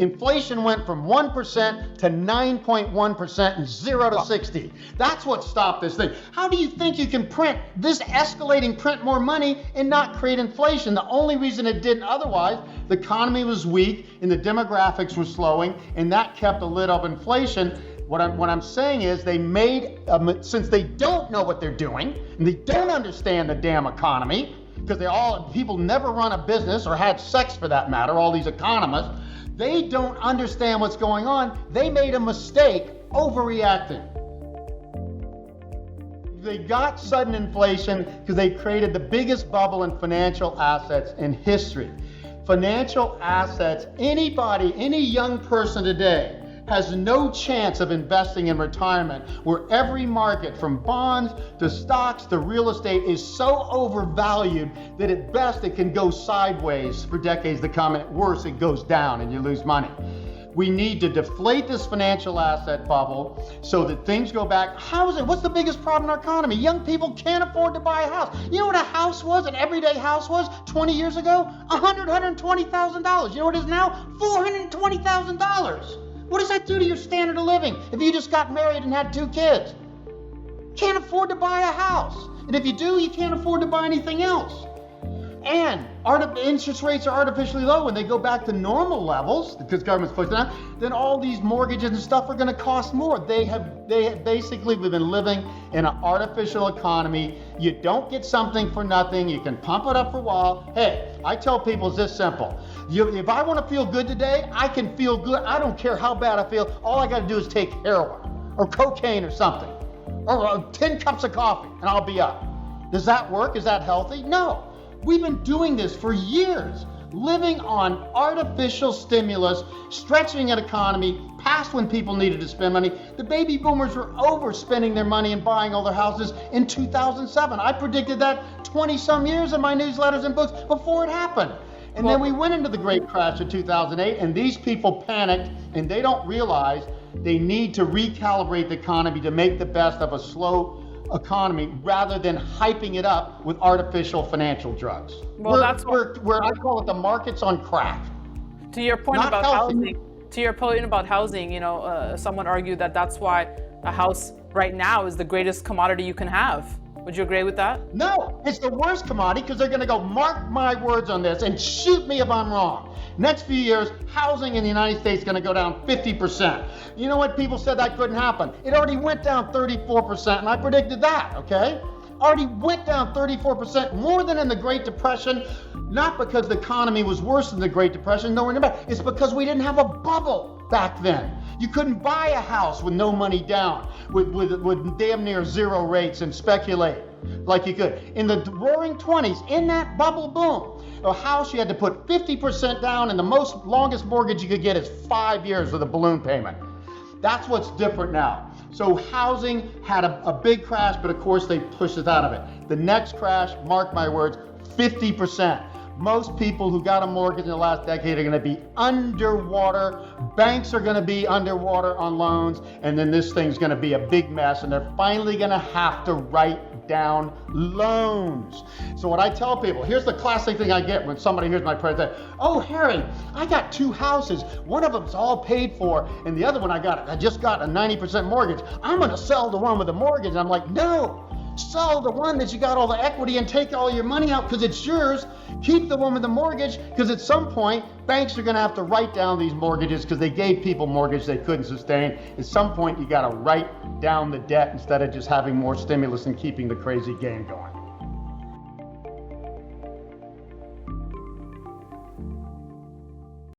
Inflation went from 1% to 9.1% and 0 to 60. That's what stopped this thing. How do you think you can print more money and not create inflation? The only reason it didn't otherwise, the economy was weak and the demographics were slowing, and that kept a lid of inflation. What I'm saying is they made, since they don't know what they're doing, and they don't understand the damn economy, because people never run a business or had sex for that matter, all these economists, they don't understand what's going on. They made a mistake overreacting. They got sudden inflation because they created the biggest bubble in financial assets in history. Financial assets, any young person today has no chance of investing in retirement, where every market from bonds to stocks to real estate is so overvalued that at best it can go sideways for decades to come, and at worst it goes down and you lose money. We need to deflate this financial asset bubble so that things go back. What's the biggest problem in our economy? Young people can't afford to buy a house. You know what a house was, an everyday house was 20 years ago? $120,000. You know what it is now? $420,000. What does that do to your standard of living if you just got married and had 2 kids? Can't afford to buy a house. And if you do, you can't afford to buy anything else. And interest rates are artificially low. When they go back to normal levels, because government's pushing that, then all these mortgages and stuff are going to cost more. We've been living in an artificial economy. You don't get something for nothing. You can pump it up for a while. Hey, I tell people it's this simple. If I want to feel good today, I can feel good. I don't care how bad I feel. All I got to do is take heroin or cocaine or something, or 10 cups of coffee, and I'll be up. Does that work? Is that healthy? No. We've been doing this for years, living on artificial stimulus, stretching an economy past when people needed to spend money. The baby boomers were overspending their money and buying all their houses in 2007. I predicted that 20-some years in my newsletters and books before it happened. And then we went into the great crash of 2008, and these people panicked, and they don't realize they need to recalibrate the economy to make the best of a slow economy rather than hyping it up with artificial financial drugs. Well, that's where I call it the market's on crack. To your point Not about healthy. housing, someone argued that that's why a house right now is the greatest commodity you can have. Would you agree with that? No, it's the worst commodity because they're going to go, mark my words on this and shoot me if I'm wrong. Next few years, housing in the United States is going to go down 50%. You know what? People said that couldn't happen. It already went down 34%, and I predicted that, okay? Already went down 34%, more than in the Great Depression, not because the economy was worse than the Great Depression, nowhere near. It's because we didn't have a bubble back then. You couldn't buy a house with no money down, with damn near zero rates and speculate like you could. In the roaring 20s, in that bubble boom, a house you had to put 50% down, and the longest mortgage you could get is 5 years with a balloon payment. That's what's different now. So housing had a big crash, but of course they pushed us out of it. The next crash, mark my words, 50%. Most people who got a mortgage in the last decade are going to be underwater. Banks are going to be underwater on loans, and then this thing's going to be a big mess, and they're finally going to have to write down loans. So what I tell people, here's the classic thing I get when somebody hears my presentation. Oh, Harry, I got 2 houses. One of them's all paid for, and the other one I just got a 90% mortgage. I'm going to sell the one with the mortgage. And I'm like, no. Sell the one that you got all the equity and take all your money out because it's yours. Keep the one with the mortgage because at some point, banks are going to have to write down these mortgages because they gave people mortgage they couldn't sustain. At some point, you got to write down the debt instead of just having more stimulus and keeping the crazy game going.